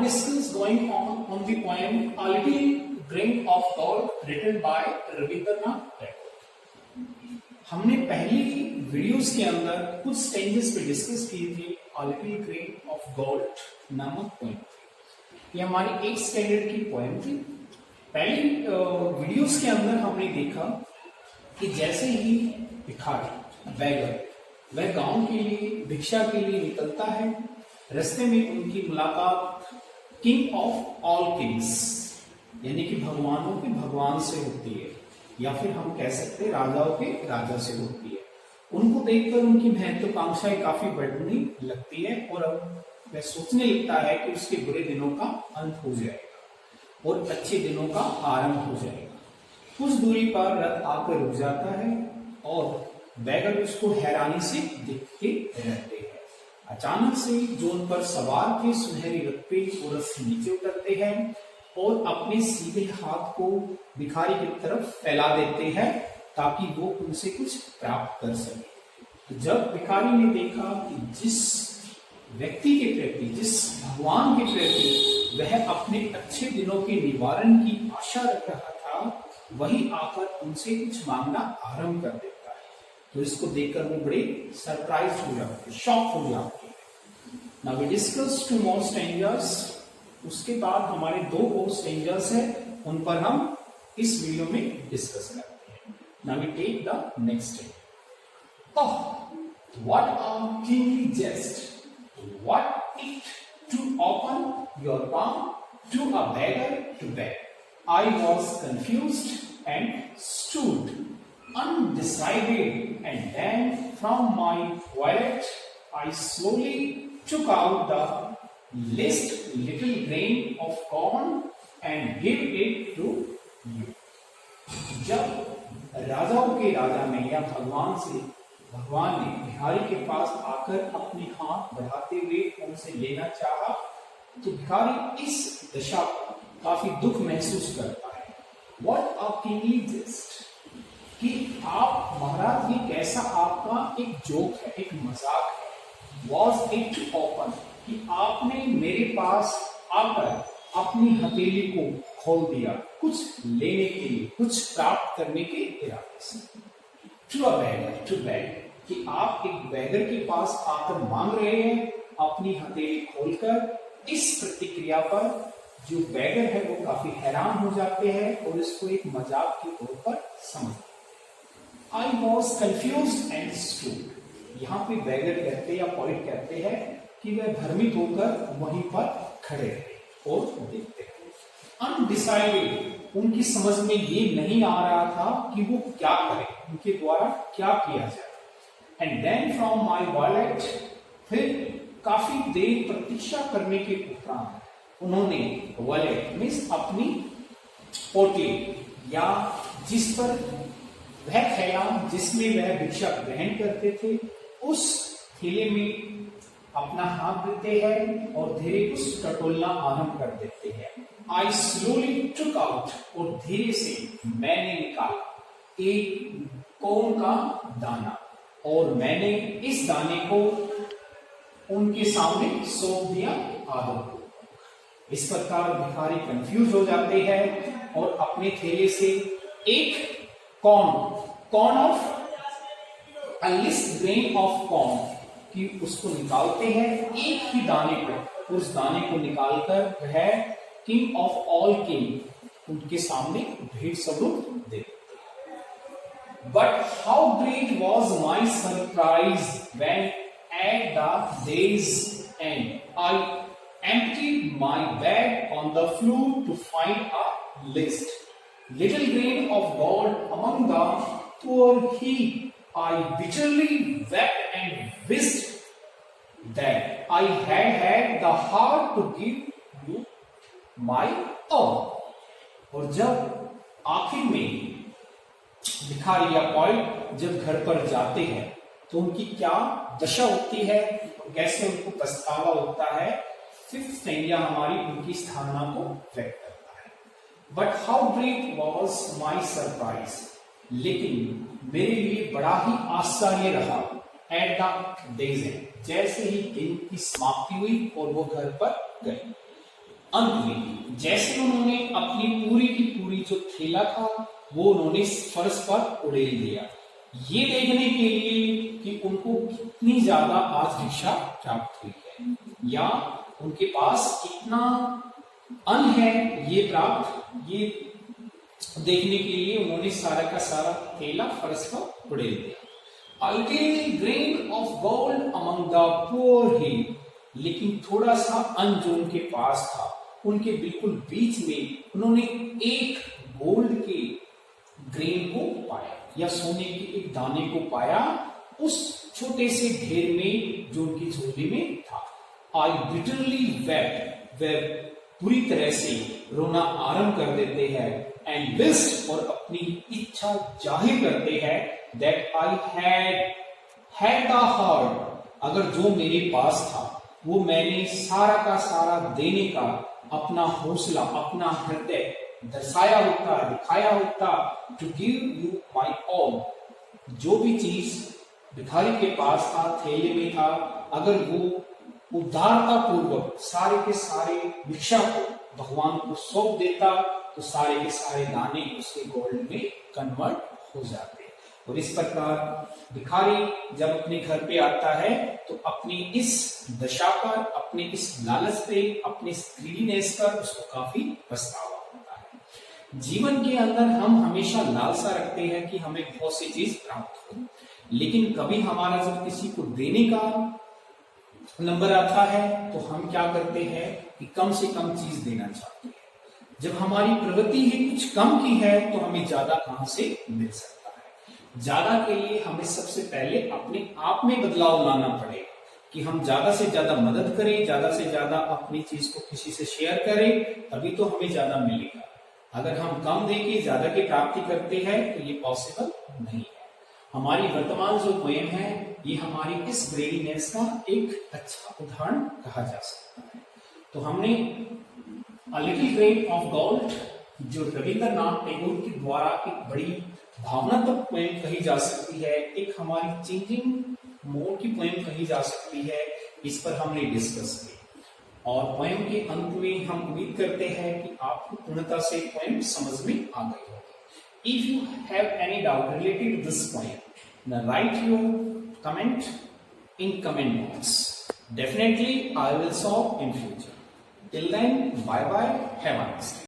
discussion going on the poem A Little Grain of Gold written by Rabindranath Tagore. हमने पहली videos के अंदर कुछ स्टेंजेस पे डिस्कस किए थे A Little Grain of Gold नामक पोएम। ये हमारी 8th स्टैंडर्ड की पोएम थी। पहली वीडियोस के अंदर हमने देखा कि जैसे ही भिखारी बैगर वह गांव के लिए भिक्षा के लिए निकलता है, रास्ते में उनकी मुलाकात किंग ऑफ ऑल किंग्स यानी कि भगवानों के भगवान से होती है, या फिर हम कह सकते हैं राजाओं के राजा से होती है। उनको देखकर उनकी महत्वाकांक्षाएं काफी बढ़ने लगती है और अब वह सोचने लगता है कि उसके बुरे दिनों का अंत हो जाएगा और अच्छे दिनों का आरंभ हो जाएगा। कुछ दूरी पर रथ आकर रुक जाता है और बैगर उसको हैरानी से देखते रहते हैं। अचानक से जो उन पर सवार थे सुनहरी रथ पे वो रथ से नीचे उतरते हैं और अपने सीधे हाथ को भिखारी की तरफ फैला देते हैं ताकि वो उनसे कुछ प्राप्त कर सके। तो जब भिखारी ने देखा कि जिस व्यक्ति के प्रति, जिस भगवान के प्रति वह अपने अच्छे दिनों के निवारण की आशा रख रहा था, वही आकर उनसे कुछ मांगना आरंभ कर देता है, तो इसको देखकर वो बड़े सरप्राइज हो जाते, शॉक हो जाते हैं। Now we discuss 2 more stanzas। उसके बाद हमारे 2 और स्टेंजर्स है, उन पर हम इस वीडियो में डिस्कस करते हैं। Now we take the next step. Oh what a kingly jest, what it to open your palm to a beggar to beg। I was confused and stood undecided, and then from my wallet I slowly took out the least little grain of corn and gave it to you। जब राजाओं के राजा ने या भगवान ने भिखारी के पास आकर अपने हाथ बढ़ाते हुए उनसे लेना चाहा, तो भिखारी इस दशा पर काफी दुख महसूस करता है। What a kingly jest, कि आप महाराज ये कैसा आपका एक जोक है, एक मजाक है। Was it open, कि आपने मेरे पास आकर अपनी हथेली को खोल दिया कुछ लेने के लिए, कुछ प्राप्त करने के इरादे से। To a beggar to beg, कि आप एक बैगर के पास आकर मांग रहे हैं अपनी हथेली खोलकर। इस प्रतिक्रिया पर जो बैगर है वो काफी हैरान हो जाते हैं और इसको एक मजाक के तौर पर समझते हैं। I was confused and stood, यहाँ पे बैगर कहते हैं या पोइट कहते हैं कि वह भ्रमित होकर वहीं पर खड़े रहे और देखते हैं। अनडिसाइडेड, उनकी समझ में ये नहीं आ रहा था कि वो क्या करें, उनके द्वारा क्या किया जाए। And then from my wallet, फिर काफी देर प्रतीक्षा करने के उपरांत उन्होंने वॉलेट मीन्स अपनी पोटली या जिस पर वह थैला जिसमें वह भिक्षा ग्रहण करते थे, उस थैले में अपना हाथ देते हैं और धीरे कुछ टटोलना आरंभ कर देते हैं। आई स्लोली टुक आउट, और धीरे से मैंने निकाला एक कौन का दाना, और मैंने इस दाने को उनके सामने सौंप दिया आदम को। इस प्रकार भिखारी कंफ्यूज हो जाते हैं और अपने थैले से एक corn of a least grain of corn कि उसको निकालते हैं, एक ही दाने को, उस दाने को निकालकर वह किंग ऑफ ऑल किंग उनके सामने भेंट स्वरूप दे। But how great was my surprise when at the day's end I emptied my bag on the floor to find a least little grain of gold among the poor heap। I bitterly wept and wished that I had the heart to give you my all। और जब आखिर में भिखारी या poet जब घर पर जाते हैं तो उनकी क्या दशा होती है, कैसे उनको पछतावा होता है। 5th स्टेंजा हमारी उनकी स्थापना को व्यक्त करता है। But how great was my surprise, लेकिन मेरे लिए बड़ा ही आश्चर्य रहा एट द डेज एंड, जैसे ही दिन की समाप्ति हुई और वो घर पर गए। अंत में जैसे उन्होंने अपनी पूरी की पूरी जो थैला था वो उन्होंने फर्श पर उड़ेल दिया, ये देखने के लिए कि उनको कितनी ज्यादा आज शिक्षा प्राप्त हुई है या उनके पास कितना अन्न है, ये देखने के लिए उन्होंने सारा का सारा थैला फर्श पर उड़ेल दिया। A grain of gold among the poor he, लेकिन थोड़ा सा अन्न जो उनके पास था उनके बिल्कुल बीच में उन्होंने एक गोल्ड के ग्रेन को पाया या सोने के एक दाने को पाया उस छोटे से ढेर में जो उनकी झोली में था। आई बिटरली वेप्ट, वे पूरी तरह से रोना आरंभ कर देते हैं एंड विस्ट और अपनी इच्छा जाहिर करते हैं that I had the heart, अगर जो मेरे पास था वो मैंने सारा का सारा देने का अपना हौसला अपना हृदय दर्शाया होता दिखाया होता, to give you my all, जो भी चीज भिखारी के पास था थैले में था, अगर वो उदारता पूर्वक सारे के सारे भिक्षा को भगवान को सौंप देता तो सारे के सारे दाने उसके गोल्ड में कन्वर्ट हो जाते। और इस प्रकार भिखारी जब अपने घर पे आता है तो अपनी इस दशा पर, अपने इस लालच पे, अपने इस ग्रीडीनेस पर उसको काफी पछतावा होता है। जीवन के अंदर हम हमेशा लालसा रखते हैं कि हमें बहुत सी चीज प्राप्त हो, लेकिन कभी हमारा जब किसी को देने का नंबर आता है तो हम क्या करते हैं कि कम से कम चीज देना चाहते हैं। जब हमारी प्रवृत्ति ही कुछ कम की है तो हमें ज्यादा कहां से मिल सकता है। ज्यादा के लिए हमें सबसे पहले अपने आप में बदलाव लाना पड़ेगा कि हम ज्यादा से ज्यादा मदद करें, ज्यादा से ज्यादा अपनी चीज को किसी से शेयर करें, तभी तो हमें ज्यादा मिलेगा। अगर हम कम देके ज्यादा की प्राप्ति करते हैं तो ये पॉसिबल नहीं है। हमारी वर्तमान जो पोएम है ये हमारी इस ग्रेडीनेस का एक अच्छा उदाहरण कहा जा सकता है। तो हमने a little grain of gold जो रविंद्रनाथ टैगोर के द्वारा एक बड़ी भावनात्मक पोएम कही जा सकती है, एक हमारी चेंजिंग मोड की पोएम कही जा सकती है, इस पर हमने डिस्कस की। और पोएम के अंत में हम उम्मीद करते हैं कि आपको पूर्णता से पोएम समझ में आ गई होगी। If you have any doubt related to this poem, then write your comment in comment box. Definitely I will solve in future. Till then, bye bye, have a nice day.